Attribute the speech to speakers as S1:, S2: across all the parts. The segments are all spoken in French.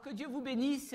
S1: Alors que Dieu vous bénisse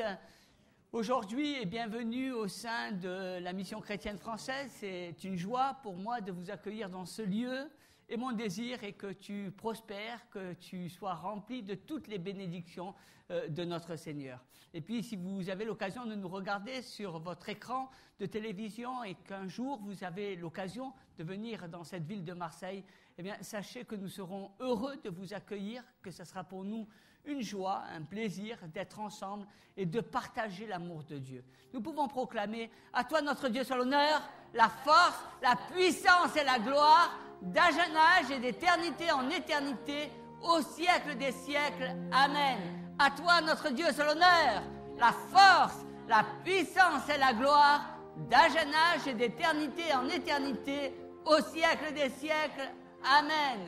S1: aujourd'hui et bienvenue au sein de la Mission chrétienne française. C'est une joie pour moi de vous accueillir dans ce lieu et mon désir est que tu prospères, que tu sois rempli de toutes les bénédictions de notre Seigneur. Et puis si vous avez l'occasion de nous regarder sur votre écran de télévision et qu'un jour vous avez l'occasion de venir dans cette ville de Marseille, eh bien sachez que nous serons heureux de vous accueillir, que ce sera pour nous une joie, un plaisir d'être ensemble et de partager l'amour de Dieu. Nous pouvons proclamer « À toi notre Dieu soit l'honneur, la force, la puissance et la gloire, d'âge en âge et d'éternité en éternité, au siècle des siècles. Amen. À toi notre Dieu soit l'honneur, la force, la puissance et la gloire, d'âge en âge et d'éternité en éternité, au siècle des siècles. Amen.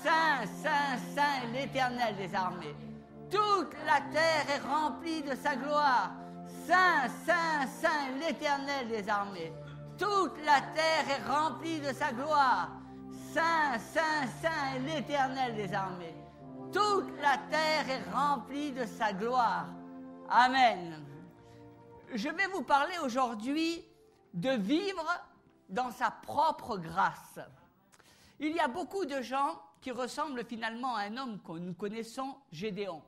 S1: Saint, Saint, Saint est l'Éternel des armées. Toute la terre est remplie de sa gloire. Saint, Saint, Saint est l'Éternel des armées. Toute la terre est remplie de sa gloire. Saint, Saint, Saint est l'Éternel des armées. Toute la terre est remplie de sa gloire. Amen. Je vais vous parler aujourd'hui de vivre dans sa propre grâce. Il y a beaucoup de gens qui ressemblent finalement à un homme que nous connaissons, Gédéon.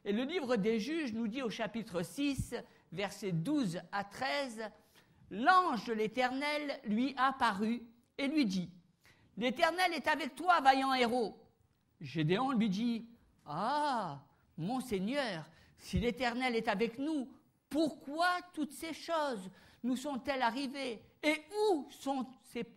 S1: Et le livre des Juges nous dit au chapitre 6, versets 12 à 13, « L'ange de l'Éternel lui apparut et lui dit, « L'Éternel est avec toi, vaillant héros. » Gédéon lui dit, « Ah, mon Seigneur, si l'Éternel est avec nous, pourquoi toutes ces choses nous sont-elles arrivées? Et où sont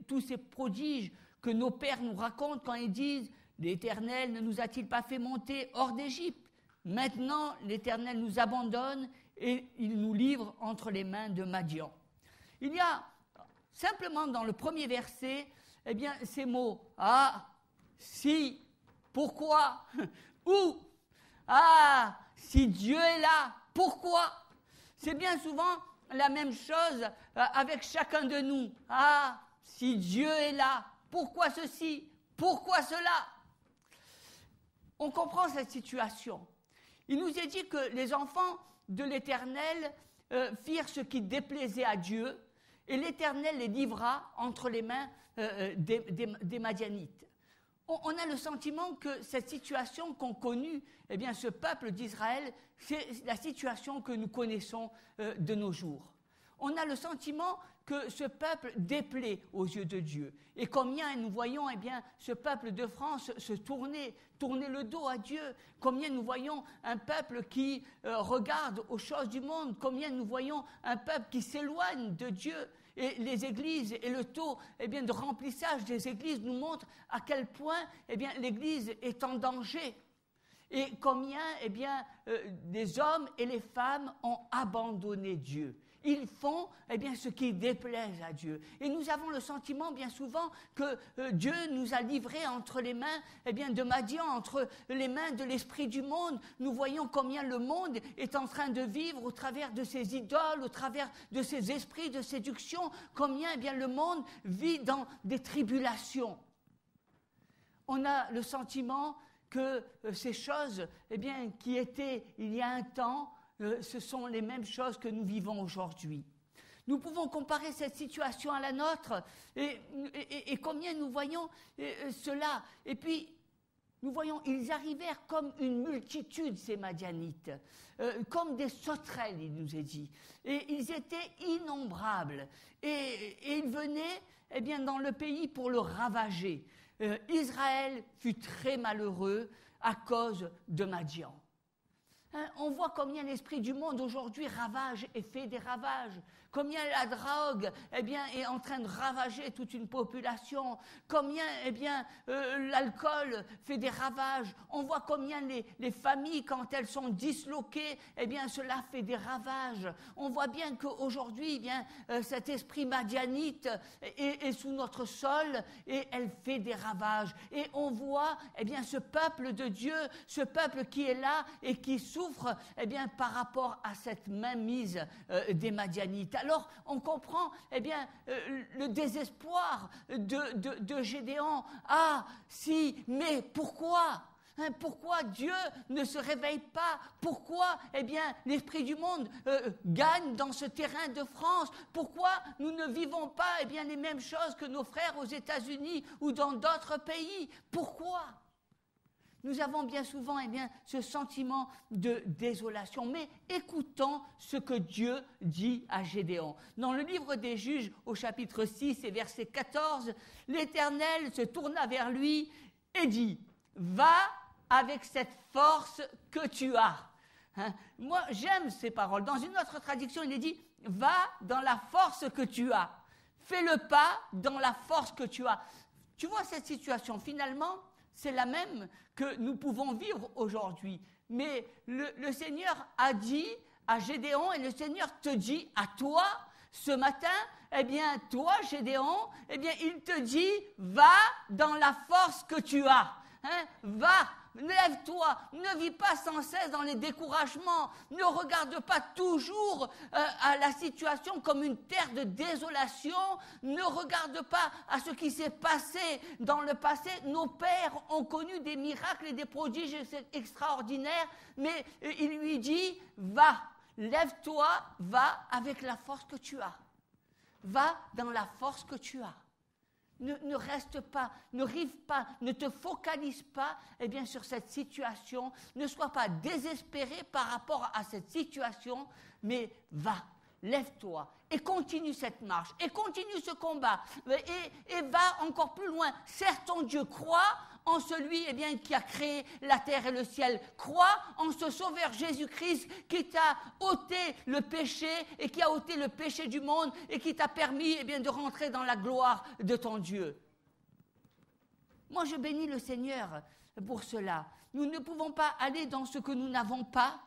S1: tous ces prodiges que nos pères nous racontent quand ils disent « L'Éternel ne nous a-t-il pas fait monter hors d'Égypte? Maintenant, l'Éternel nous abandonne et il nous livre entre les mains de Madian. » Il y a simplement dans le premier verset, eh bien, ces mots « Ah, si, pourquoi, où, ah, si Dieu est là, pourquoi ?» C'est bien souvent la même chose avec chacun de nous. « Ah, si Dieu est là, pourquoi ceci, pourquoi cela ?» On comprend cette situation. Il nous est dit que les enfants de l'Éternel firent ce qui déplaisait à Dieu et l'Éternel les livra entre les mains des Madianites. On a le sentiment que cette situation qu'ont connue eh bien, ce peuple d'Israël, c'est la situation que nous connaissons de nos jours. On a le sentiment que ce peuple déplaît aux yeux de Dieu. Et combien nous voyons eh bien, ce peuple de France se tourner le dos à Dieu. Combien nous voyons un peuple qui regarde aux choses du monde. Combien nous voyons un peuple qui s'éloigne de Dieu. Et les églises et le taux eh bien, de remplissage des églises nous montrent à quel point eh bien, l'Église est en danger. Et combien eh bien, les hommes et les femmes ont abandonné Dieu. Ils font eh bien, ce qui déplaise à Dieu. Et nous avons le sentiment bien souvent que Dieu nous a livrés entre les mains eh bien, de Madian, entre les mains de l'esprit du monde. Nous voyons combien le monde est en train de vivre au travers de ses idoles, au travers de ses esprits de séduction, combien eh bien, le monde vit dans des tribulations. On a le sentiment que ces choses eh bien, qui étaient il y a un temps, ce sont les mêmes choses que nous vivons aujourd'hui. Nous pouvons comparer cette situation à la nôtre et combien nous voyons cela. Et puis, nous voyons, ils arrivèrent comme une multitude, ces Madianites, comme des sauterelles, il nous est dit. Et ils étaient innombrables. Et ils venaient eh bien, dans le pays pour le ravager. Israël fut très malheureux à cause de Madian. On voit combien l'esprit du monde aujourd'hui ravage et fait des ravages. Combien la drogue eh bien, est en train de ravager toute une population. Combien eh bien, l'alcool fait des ravages. On voit combien les familles, quand elles sont disloquées, eh bien, cela fait des ravages. On voit bien qu'aujourd'hui, eh bien, cet esprit madianite est sous notre sol et elle fait des ravages. Et on voit eh bien, ce peuple de Dieu, ce peuple qui est là et qui souffre eh bien, par rapport à cette mainmise des Madianites. Alors, on comprend eh bien, le désespoir de Gédéon. Ah, si, mais pourquoi ? Pourquoi Dieu ne se réveille pas? Pourquoi, l'esprit du monde gagne dans ce terrain de France? Pourquoi nous ne vivons pas, les mêmes choses que nos frères aux États-Unis ou dans d'autres pays? Pourquoi? Nous avons bien souvent, ce sentiment de désolation. Mais écoutons ce que Dieu dit à Gédéon. Dans le livre des Juges, au chapitre 6 et verset 14, l'Éternel se tourna vers lui et dit, « Va avec cette force que tu as. » Moi, j'aime ces paroles. Dans une autre traduction, il est dit, « Va dans la force que tu as. Fais le pas dans la force que tu as. » Tu vois cette situation, finalement, c'est la même que nous pouvons vivre aujourd'hui. Mais le Seigneur a dit à Gédéon, et le Seigneur te dit à toi, ce matin, toi, Gédéon, il te dit, va dans la force que tu as. Va, lève-toi, ne vis pas sans cesse dans les découragements, ne regarde pas toujours à la situation comme une terre de désolation, ne regarde pas à ce qui s'est passé dans le passé. Nos pères ont connu des miracles et des prodiges extraordinaires, mais il lui dit, va, lève-toi, va avec la force que tu as. Va dans la force que tu as. Ne reste pas, ne rive pas, ne te focalise pas sur cette situation, ne sois pas désespéré par rapport à cette situation, mais va, lève-toi et continue cette marche, et continue ce combat, et va encore plus loin. Certes, ton Dieu, croit en celui qui a créé la terre et le ciel. Crois en ce Sauveur Jésus-Christ qui t'a ôté le péché et qui a ôté le péché du monde et qui t'a permis de rentrer dans la gloire de ton Dieu. Moi, je bénis le Seigneur pour cela. Nous ne pouvons pas aller dans ce que nous n'avons pas.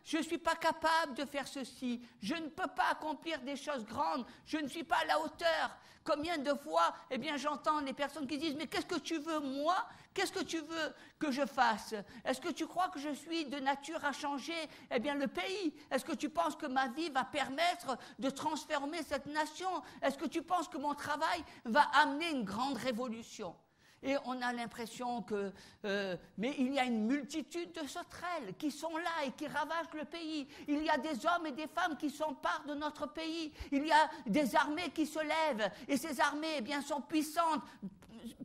S1: Je ne suis pas capable de faire ceci, je ne peux pas accomplir des choses grandes, je ne suis pas à la hauteur. Combien de fois, j'entends les personnes qui disent, mais qu'est-ce que tu veux moi? Qu'est-ce que tu veux que je fasse? Est-ce que tu crois que je suis de nature à changer le pays? Est-ce que tu penses que ma vie va permettre de transformer cette nation? Est-ce que tu penses que mon travail va amener une grande révolution? Et on a l'impression que... mais il y a une multitude de sauterelles qui sont là et qui ravagent le pays. Il y a des hommes et des femmes qui s'emparent de notre pays. Il y a des armées qui se lèvent. Et ces armées, sont puissantes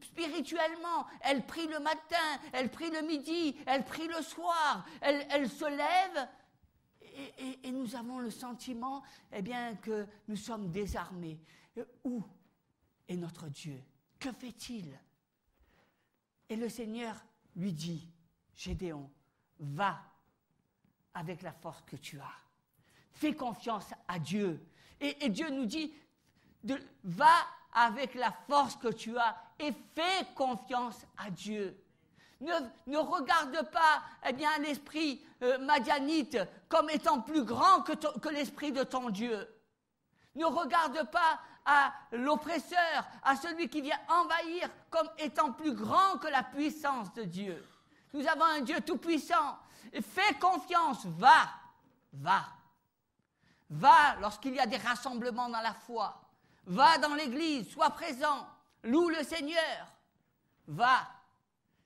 S1: spirituellement. Elles prient le matin, elles prient le midi, elles prient le soir. Elles se lèvent. Et nous avons le sentiment, que nous sommes désarmés. Où est notre Dieu? Que fait-il? Et le Seigneur lui dit, Gédéon, va avec la force que tu as. Fais confiance à Dieu. Et Dieu nous dit, va avec la force que tu as et fais confiance à Dieu. Ne regarde pas l'esprit madianite comme étant plus grand que l'esprit de ton Dieu. Ne regarde pas à l'oppresseur, à celui qui vient envahir comme étant plus grand que la puissance de Dieu. Nous avons un Dieu tout-puissant. Fais confiance, va lorsqu'il y a des rassemblements dans la foi. Va dans l'église, sois présent, loue le Seigneur. Va,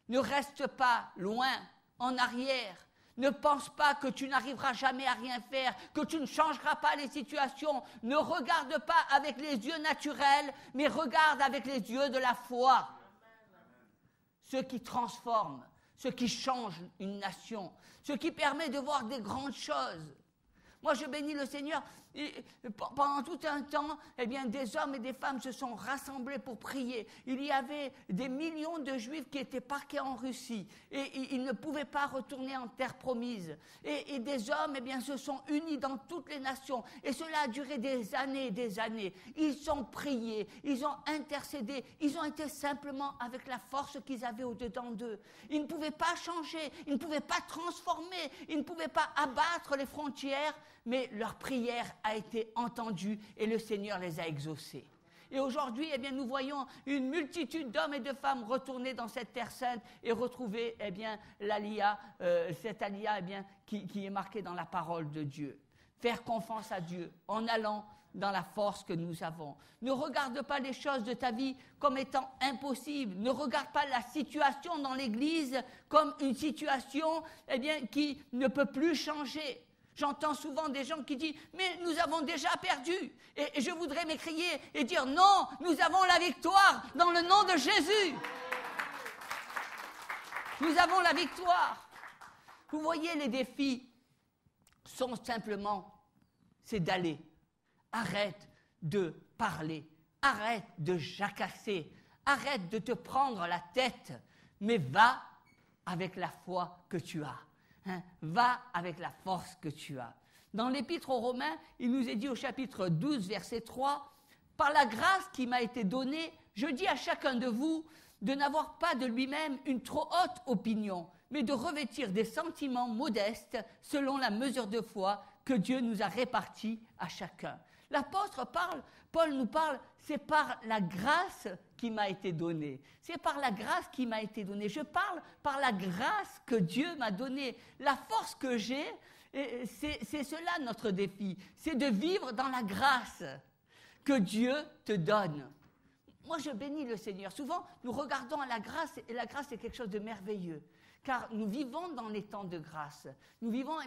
S1: ne reste pas loin, en arrière. Ne pense pas que tu n'arriveras jamais à rien faire, que tu ne changeras pas les situations. Ne regarde pas avec les yeux naturels, mais regarde avec les yeux de la foi. Ce qui transforme, ce qui change une nation, ce qui permet de voir des grandes choses. Moi, je bénis le Seigneur. Et pendant tout un temps, des hommes et des femmes se sont rassemblés pour prier. Il y avait des millions de Juifs qui étaient parqués en Russie et ils ne pouvaient pas retourner en terre promise. Et des hommes, se sont unis dans toutes les nations. Et cela a duré des années et des années. Ils ont prié, ils ont intercédé, ils ont été simplement avec la force qu'ils avaient au-dedans d'eux. Ils ne pouvaient pas changer, ils ne pouvaient pas transformer, ils ne pouvaient pas abattre les frontières, mais leur prière a été entendue et le Seigneur les a exaucés. Et aujourd'hui, nous voyons une multitude d'hommes et de femmes retourner dans cette terre sainte et retrouver, l'Aliyah, cette Aliyah, qui est marquée dans la parole de Dieu. Faire confiance à Dieu en allant dans la force que nous avons. Ne regarde pas les choses de ta vie comme étant impossibles. Ne regarde pas la situation dans l'Église comme une situation qui ne peut plus changer. J'entends souvent des gens qui disent « Mais nous avons déjà perdu !» Et je voudrais m'écrier et dire « Non, nous avons la victoire dans le nom de Jésus !» Nous avons la victoire. Vous voyez, les défis sont simplement, c'est d'aller. Arrête de parler, arrête de jacasser, arrête de te prendre la tête, mais va avec la foi que tu as. Va avec la force que tu as. Dans l'Épître aux Romains, il nous est dit au chapitre 12, verset 3, « Par la grâce qui m'a été donnée, je dis à chacun de vous de n'avoir pas de lui-même une trop haute opinion, mais de revêtir des sentiments modestes selon la mesure de foi que Dieu nous a répartie à chacun. » L'apôtre Paul nous parle, c'est par la grâce qui m'a été donnée. C'est par la grâce qui m'a été donnée. Je parle par la grâce que Dieu m'a donnée. La force que j'ai, c'est cela notre défi. C'est de vivre dans la grâce que Dieu te donne. Moi, je bénis le Seigneur. Souvent, nous regardons à la grâce, et la grâce est quelque chose de merveilleux. Car nous vivons dans les temps de grâce. Nous vivons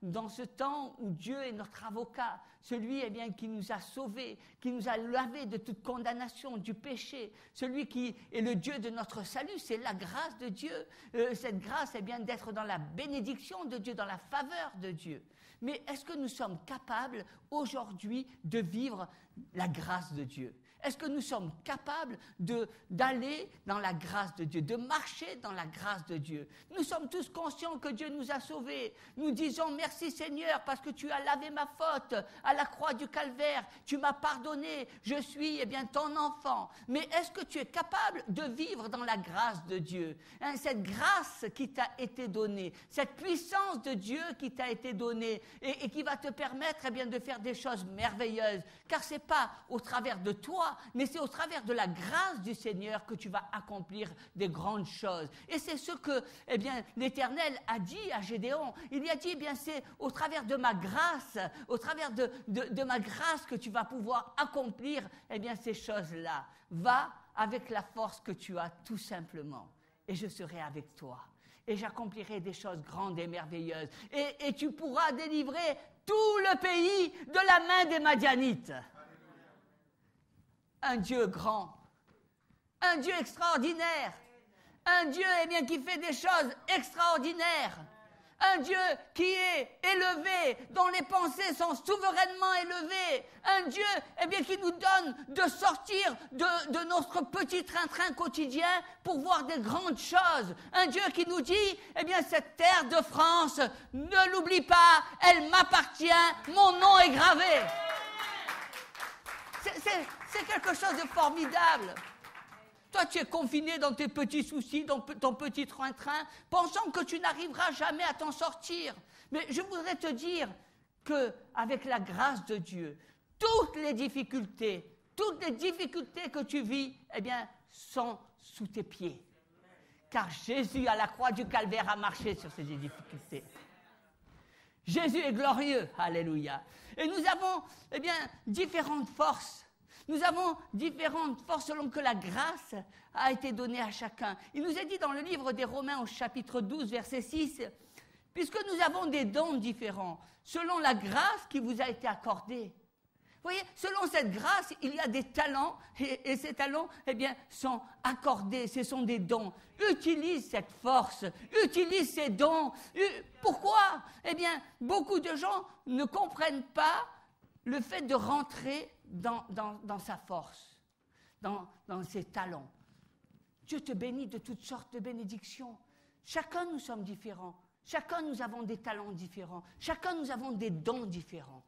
S1: dans ce temps où Dieu est notre avocat, celui qui nous a sauvés, qui nous a lavés de toute condamnation, du péché, celui qui est le Dieu de notre salut, c'est la grâce de Dieu. Cette grâce d'être dans la bénédiction de Dieu, dans la faveur de Dieu. Mais est-ce que nous sommes capables aujourd'hui de vivre la grâce de Dieu ? Est-ce que nous sommes capables d'aller dans la grâce de Dieu, de marcher dans la grâce de Dieu? Nous sommes tous conscients que Dieu nous a sauvés. Nous disons merci Seigneur parce que tu as lavé ma faute à la croix du calvaire. Tu m'as pardonné. Je suis ton enfant. Mais est-ce que tu es capable de vivre dans la grâce de Dieu? Cette grâce qui t'a été donnée, cette puissance de Dieu qui t'a été donnée et qui va te permettre de faire des choses merveilleuses. Car ce n'est pas au travers de toi, mais c'est au travers de la grâce du Seigneur que tu vas accomplir des grandes choses. Et c'est ce que l'Éternel a dit à Gédéon. Il lui a dit, c'est au travers de ma grâce, au travers de ma grâce que tu vas pouvoir accomplir ces choses-là. Va avec la force que tu as, tout simplement. Et je serai avec toi. Et j'accomplirai des choses grandes et merveilleuses. Et tu pourras délivrer tout le pays de la main des Madianites. Un Dieu grand, un Dieu extraordinaire, un Dieu qui fait des choses extraordinaires, un Dieu qui est élevé, dont les pensées sont souverainement élevées, un Dieu qui nous donne de sortir de notre petit train-train quotidien pour voir des grandes choses, un Dieu qui nous dit, cette terre de France, ne l'oublie pas, elle m'appartient, mon nom est gravé. C'est quelque chose de formidable. Toi, tu es confiné dans tes petits soucis, dans ton petit train-train, pensant que tu n'arriveras jamais à t'en sortir. Mais je voudrais te dire qu'avec la grâce de Dieu, toutes les difficultés que tu vis, sont sous tes pieds. Car Jésus, à la croix du calvaire, a marché sur ces difficultés. Jésus est glorieux, alléluia. Et nous avons, différentes forces. Nous avons différentes forces selon que la grâce a été donnée à chacun. Il nous est dit dans le livre des Romains au chapitre 12, verset 6, « Puisque nous avons des dons différents, selon la grâce qui vous a été accordée. » Vous voyez, selon cette grâce, il y a des talents, et ces talents, sont accordés, ce sont des dons. Utilise cette force, utilise ces dons. Pourquoi? Beaucoup de gens ne comprennent pas le fait de rentrer dans sa force, dans ses talents. Dieu te bénit de toutes sortes de bénédictions. Chacun nous sommes différents. Chacun nous avons des talents différents. Chacun nous avons des dons différents.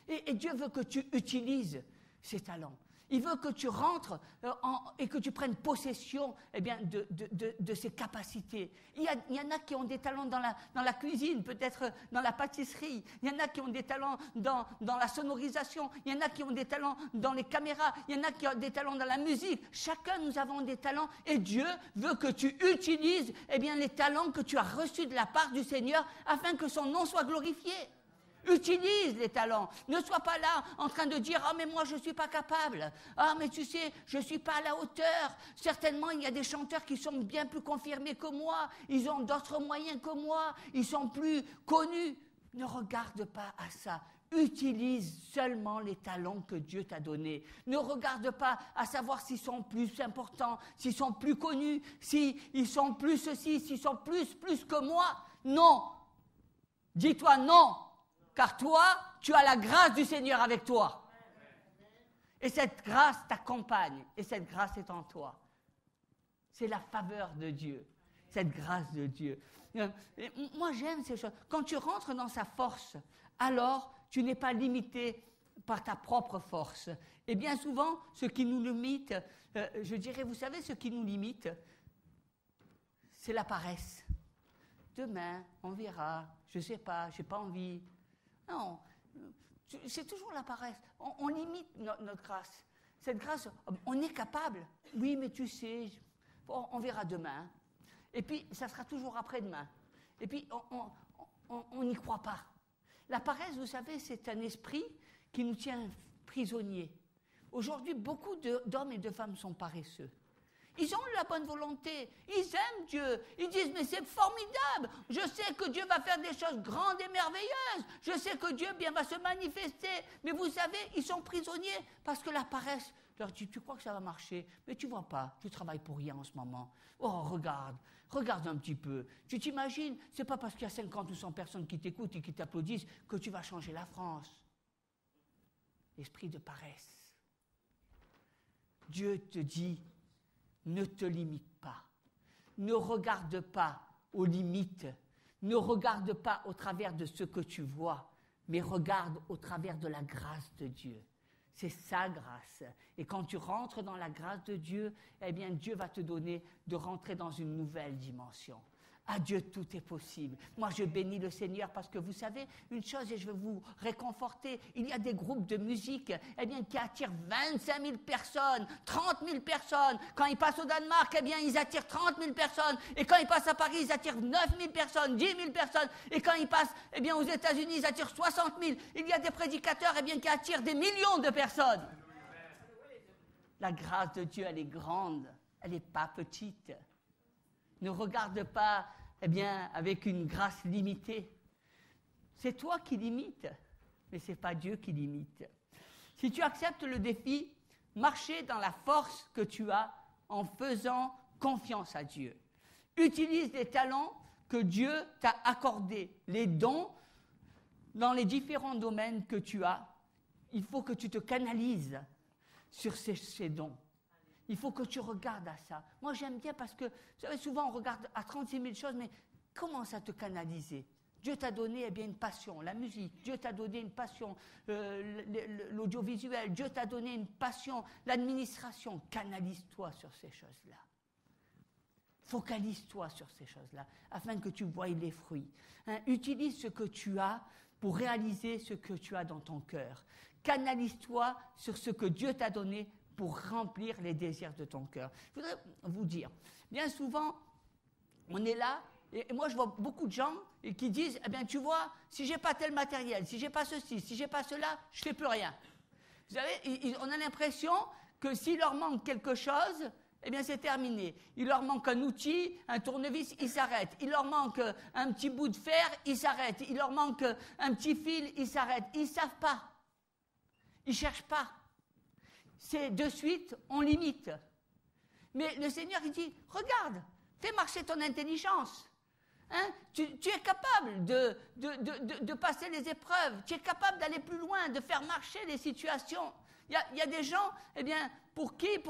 S1: Et Dieu veut que tu utilises ces talents. Il veut que tu rentres et que tu prennes possession de ces capacités. Il y en a qui ont des talents dans la cuisine, peut-être dans la pâtisserie. Il y en a qui ont des talents dans la sonorisation. Il y en a qui ont des talents dans les caméras. Il y en a qui ont des talents dans la musique. Chacun, nous avons des talents. Et Dieu veut que tu utilises les talents que tu as reçus de la part du Seigneur afin que son nom soit glorifié. Utilise les talents. Ne sois pas là en train de dire « Ah, mais moi, je ne suis pas capable. Ah, mais tu sais, je ne suis pas à la hauteur. Certainement, il y a des chanteurs qui sont bien plus confirmés que moi. Ils ont d'autres moyens que moi. Ils sont plus connus. » Ne regarde pas à ça. Utilise seulement les talents que Dieu t'a donnés. Ne regarde pas à savoir s'ils sont plus importants, s'ils sont plus connus, s'ils sont plus ceci, s'ils sont plus que moi. Non. Dis-toi non. Car toi, tu as la grâce du Seigneur avec toi. Et cette grâce t'accompagne. Et cette grâce est en toi. C'est la faveur de Dieu. Cette grâce de Dieu. Et moi, j'aime ces choses. Quand tu rentres dans sa force, alors tu n'es pas limité par ta propre force. Et bien souvent, ce qui nous limite, je dirais, vous savez, ce qui nous limite, c'est la paresse. Demain, on verra, je ne sais pas, je n'ai pas envie. Non, c'est toujours la paresse. On limite notre grâce. Cette grâce, on est capable. Oui, mais tu sais, on verra demain. Et puis, ça sera toujours après-demain. Et puis, on n'y croit pas. La paresse, vous savez, c'est un esprit qui nous tient prisonniers. Aujourd'hui, beaucoup d'hommes et de femmes sont paresseux. Ils ont la bonne volonté, ils aiment Dieu, ils disent « mais c'est formidable, je sais que Dieu va faire des choses grandes et merveilleuses, je sais que Dieu bien va se manifester ». Mais vous savez, ils sont prisonniers parce que la paresse leur dit « tu crois que ça va marcher, mais tu ne vois pas, tu travailles pour rien en ce moment. Oh, regarde un petit peu. Tu t'imagines, ce n'est pas parce qu'il y a 50 ou 100 personnes qui t'écoutent et qui t'applaudissent que tu vas changer la France. » Esprit de paresse. Dieu te dit « ne te limite pas, ne regarde pas aux limites, ne regarde pas au travers de ce que tu vois, mais regarde au travers de la grâce de Dieu. » C'est sa grâce. Et quand tu rentres dans la grâce de Dieu, eh bien Dieu va te donner de rentrer dans une nouvelle dimension. À Dieu, tout est possible. Moi, je bénis le Seigneur parce que vous savez une chose, et je veux vous réconforter, il y a des groupes de musique eh bien, qui attirent 25 000 personnes, 30 000 personnes. Quand ils passent au Danemark, eh bien, ils attirent 30 000 personnes. Et quand ils passent à Paris, ils attirent 9 000 personnes, 10 000 personnes. Et quand ils passent eh bien, aux États-Unis, ils attirent 60 000. Il y a des prédicateurs eh bien, qui attirent des millions de personnes. La grâce de Dieu, elle est grande, elle n'est pas petite. Ne regarde pas, eh bien, avec une grâce limitée. C'est toi qui limites, mais ce n'est pas Dieu qui limite. Si tu acceptes le défi, marcher dans la force que tu as en faisant confiance à Dieu. Utilise les talents que Dieu t'a accordés, les dons dans les différents domaines que tu as. Il faut que tu te canalises sur ces dons. Il faut que tu regardes à ça. Moi, j'aime bien parce que, vous savez, souvent, on regarde à 36 000 choses, mais commence à te canaliser. Dieu t'a donné eh bien, une passion, la musique. Dieu t'a donné une passion, l'audiovisuel. Dieu t'a donné une passion, l'administration. Canalise-toi sur ces choses-là. Focalise-toi sur ces choses-là, afin que tu voies les fruits. Utilise ce que tu as pour réaliser ce que tu as dans ton cœur. Canalise-toi sur ce que Dieu t'a donné pour remplir les désirs de ton cœur. Je voudrais vous dire, bien souvent, on est là, et moi je vois beaucoup de gens qui disent, eh bien tu vois, si j'ai pas tel matériel, si j'ai pas ceci, si j'ai pas cela, je fais plus rien. Vous savez, on a l'impression que s'il leur manque quelque chose, eh bien c'est terminé. Il leur manque un outil, un tournevis, ils s'arrêtent. Il leur manque un petit bout de fer, ils s'arrêtent. Il leur manque un petit fil, ils s'arrêtent. Ils ne savent pas. Ils ne cherchent pas. C'est de suite, on limite. Mais le Seigneur, il dit, regarde, fais marcher ton intelligence. Hein? Tu es capable de passer les épreuves, tu es capable d'aller plus loin, de faire marcher les situations. Il y a des gens, eh bien, pour qu'il y ait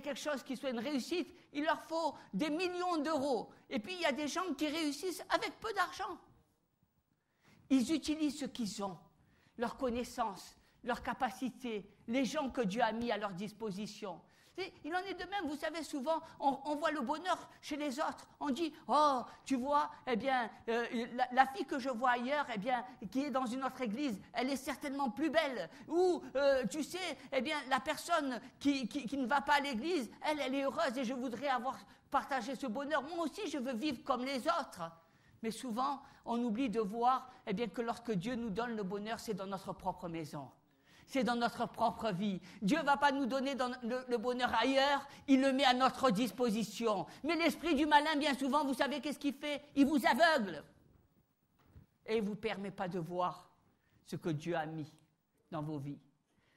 S1: quelque chose qui soit une réussite, il leur faut des millions d'euros. Et puis, il y a des gens qui réussissent avec peu d'argent. Ils utilisent ce qu'ils ont, leurs connaissances, leurs capacités, les gens que Dieu a mis à leur disposition. Il en est de même, vous savez, souvent, on voit le bonheur chez les autres. On dit, oh, tu vois, eh bien, la fille que je vois ailleurs, eh bien, qui est dans une autre église, elle est certainement plus belle. Ou, tu sais, eh bien, la personne qui ne va pas à l'église, elle est heureuse et je voudrais avoir partagé ce bonheur. Moi aussi, je veux vivre comme les autres. Mais souvent, on oublie de voir que lorsque Dieu nous donne le bonheur, c'est dans notre propre maison. C'est dans notre propre vie. Dieu ne va pas nous donner le bonheur ailleurs, il le met à notre disposition. Mais l'esprit du malin, bien souvent, vous savez qu'est-ce qu'il fait? Il vous aveugle. Et il ne vous permet pas de voir ce que Dieu a mis dans vos vies.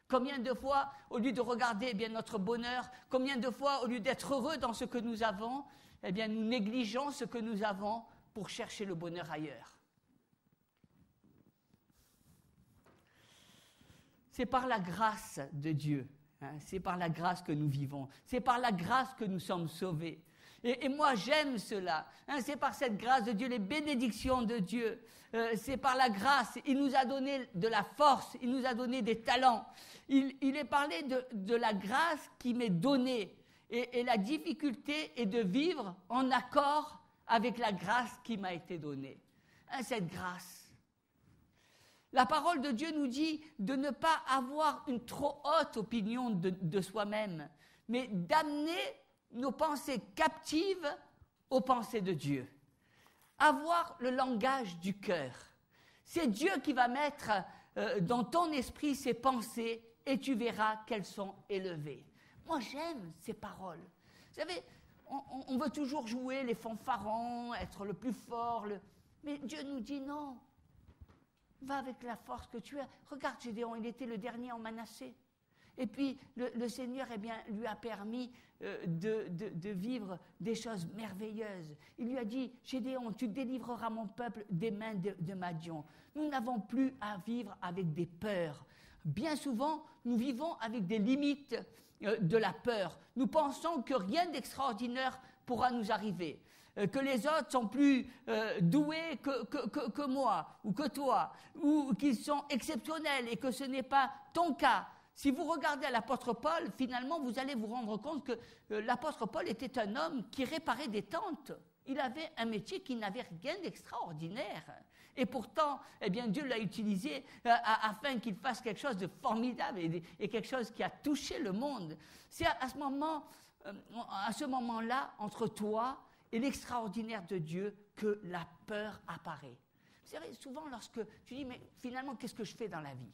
S1: Combien de fois, au lieu de regarder notre bonheur, combien de fois, au lieu d'être heureux dans ce que nous avons, nous négligeons ce que nous avons pour chercher le bonheur ailleurs. C'est par la grâce de Dieu, c'est par la grâce que nous vivons, c'est par la grâce que nous sommes sauvés. Et moi, j'aime cela. C'est par cette grâce de Dieu, les bénédictions de Dieu. C'est par la grâce. Il nous a donné de la force, il nous a donné des talents. Il est parlé de la grâce qui m'est donnée. Et la difficulté est de vivre en accord avec la grâce qui m'a été donnée. Cette grâce. La parole de Dieu nous dit de ne pas avoir une trop haute opinion de soi-même, mais d'amener nos pensées captives aux pensées de Dieu. Avoir le langage du cœur. C'est Dieu qui va mettre dans ton esprit ces pensées et tu verras qu'elles sont élevées. Moi, j'aime ces paroles. Vous savez, on veut toujours jouer les fanfarons, être le plus fort, mais Dieu nous dit non. Va avec la force que tu as. Regarde Gédéon, il était le dernier en Manassé. Et puis, le Seigneur lui a permis de vivre des choses merveilleuses. Il lui a dit, Gédéon, tu délivreras mon peuple des mains de Madian. Nous n'avons plus à vivre avec des peurs. Bien souvent, nous vivons avec des limites de la peur. Nous pensons que rien d'extraordinaire pourra nous arriver. Que les autres sont plus doués que moi ou que toi, ou qu'ils sont exceptionnels et que ce n'est pas ton cas. Si vous regardez l'apôtre Paul, finalement, vous allez vous rendre compte que l'apôtre Paul était un homme qui réparait des tentes. Il avait un métier qui n'avait rien d'extraordinaire. Et pourtant, Dieu l'a utilisé afin qu'il fasse quelque chose de formidable et quelque chose qui a touché le monde. C'est à ce moment-là, entre toi et l'extraordinaire de Dieu, que la peur apparaît. Vous savez, souvent lorsque tu dis, mais finalement, qu'est-ce que je fais dans la vie?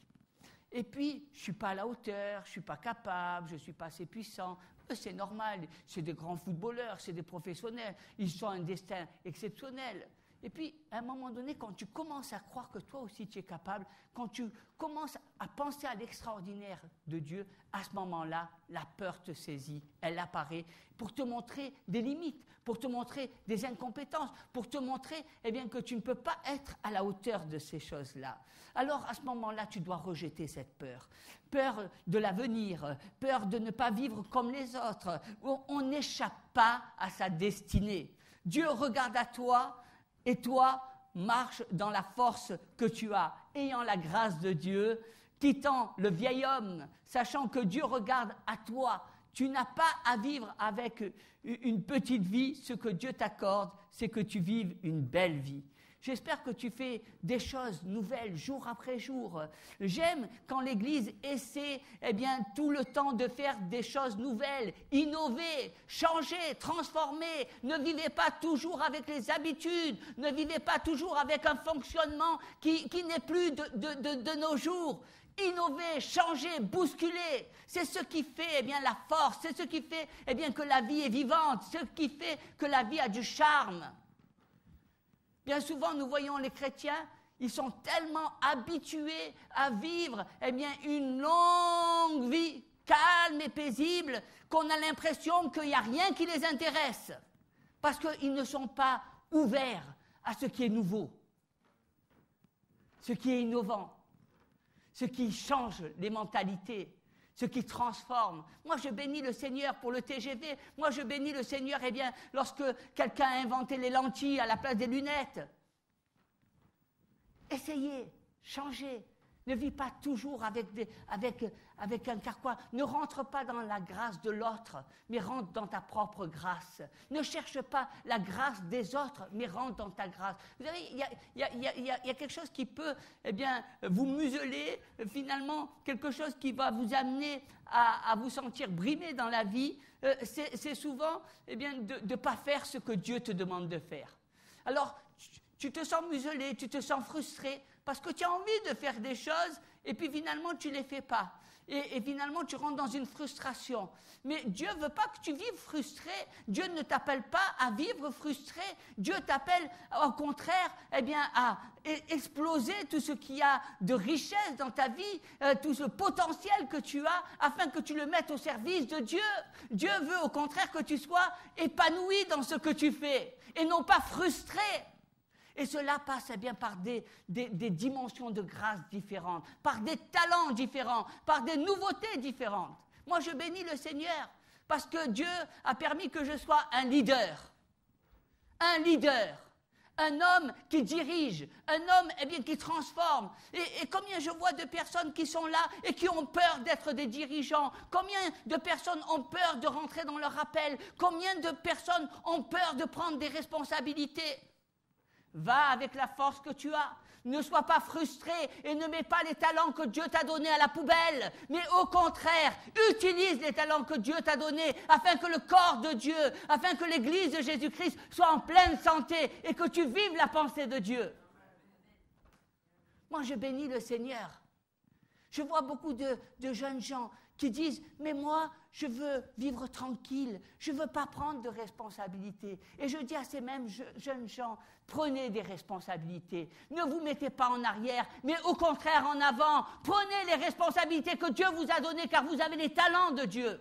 S1: Et puis, je ne suis pas à la hauteur, je ne suis pas capable, je ne suis pas assez puissant. C'est normal, c'est des grands footballeurs, c'est des professionnels, ils ont un destin exceptionnel. Et puis, à un moment donné, quand tu commences à croire que toi aussi tu es capable, quand tu commences à penser à l'extraordinaire de Dieu, à ce moment-là, la peur te saisit, elle apparaît pour te montrer des limites, pour te montrer des incompétences, pour te montrer que tu ne peux pas être à la hauteur de ces choses-là. Alors, à ce moment-là, tu dois rejeter cette peur. Peur de l'avenir, peur de ne pas vivre comme les autres. On n'échappe pas à sa destinée. Dieu regarde à toi et toi, marche dans la force que tu as, ayant la grâce de Dieu, quittant le vieil homme, sachant que Dieu regarde à toi. Tu n'as pas à vivre avec une petite vie. Ce que Dieu t'accorde, c'est que tu vives une belle vie. J'espère que tu fais des choses nouvelles jour après jour. J'aime quand l'Église essaie tout le temps de faire des choses nouvelles, innover, changer, transformer. Ne vivez pas toujours avec les habitudes, ne vivez pas toujours avec un fonctionnement qui n'est plus de nos jours. Innover, changer, bousculer, c'est ce qui fait la force, c'est ce qui fait que la vie est vivante, ce qui fait que la vie a du charme. Bien souvent, nous voyons les chrétiens, ils sont tellement habitués à vivre une longue vie calme et paisible qu'on a l'impression qu'il n'y a rien qui les intéresse parce qu'ils ne sont pas ouverts à ce qui est nouveau, ce qui est innovant, ce qui change les mentalités, ce qui transforme. Moi, je bénis le Seigneur pour le TGV. Moi, je bénis le Seigneur lorsque quelqu'un a inventé les lentilles à la place des lunettes. Essayez, changez. Ne vis pas toujours avec un carquois. Ne rentre pas dans la grâce de l'autre, mais rentre dans ta propre grâce. Ne cherche pas la grâce des autres, mais rentre dans ta grâce. Vous savez, il y a quelque chose qui peut vous museler, finalement, quelque chose qui va vous amener à vous sentir brimé dans la vie. C'est souvent de ne pas faire ce que Dieu te demande de faire. Alors, tu te sens muselé, tu te sens frustré, parce que tu as envie de faire des choses, et puis finalement tu ne les fais pas. Et finalement tu rentres dans une frustration. Mais Dieu ne veut pas que tu vives frustré. Dieu ne t'appelle pas à vivre frustré. Dieu t'appelle au contraire à exploser tout ce qu'il y a de richesse dans ta vie, tout ce potentiel que tu as, afin que tu le mettes au service de Dieu. Dieu veut au contraire que tu sois épanoui dans ce que tu fais, et non pas frustré. Et cela passe par des dimensions de grâce différentes, par des talents différents, par des nouveautés différentes. Moi, je bénis le Seigneur parce que Dieu a permis que je sois un leader, un homme qui dirige, un homme qui transforme. Et combien je vois de personnes qui sont là et qui ont peur d'être des dirigeants, combien de personnes ont peur de rentrer dans leur appel, combien de personnes ont peur de prendre des responsabilités. Va avec la force que tu as. Ne sois pas frustré et ne mets pas les talents que Dieu t'a donnés à la poubelle, mais au contraire, utilise les talents que Dieu t'a donnés afin que le corps de Dieu, afin que l'Église de Jésus-Christ soit en pleine santé et que tu vives la pensée de Dieu. Moi, je bénis le Seigneur. Je vois beaucoup de jeunes gens qui disent « Mais moi, je veux vivre tranquille, je ne veux pas prendre de responsabilités. » Et je dis à ces mêmes jeunes gens « Prenez des responsabilités. Ne vous mettez pas en arrière, mais au contraire en avant. Prenez les responsabilités que Dieu vous a données, car vous avez les talents de Dieu. »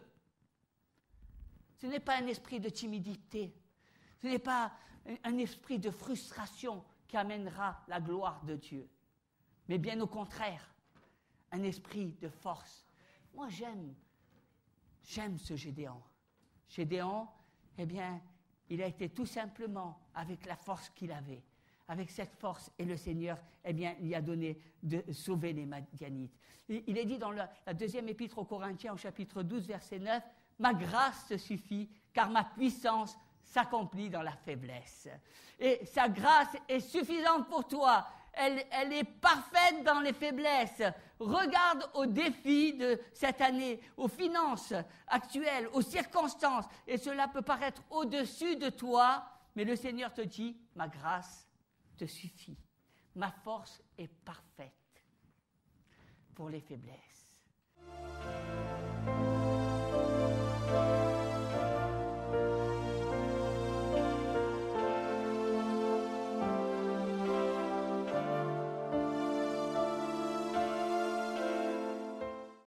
S1: Ce n'est pas un esprit de timidité. Ce n'est pas un esprit de frustration qui amènera la gloire de Dieu. Mais bien au contraire, un esprit de force. Moi, j'aime ce Gédéon. Gédéon, il a été tout simplement avec la force qu'il avait. Avec cette force, et le Seigneur, lui a donné de sauver les Madianites. Il est dit dans la deuxième épître aux Corinthiens, au chapitre 12, verset 9, « Ma grâce te suffit, car ma puissance s'accomplit dans la faiblesse. » Et sa grâce est suffisante pour toi. Elle est parfaite dans les faiblesses. Regarde aux défis de cette année, aux finances actuelles, aux circonstances. Et cela peut paraître au-dessus de toi, mais le Seigneur te dit, ma grâce te suffit. Ma force est parfaite pour les faiblesses.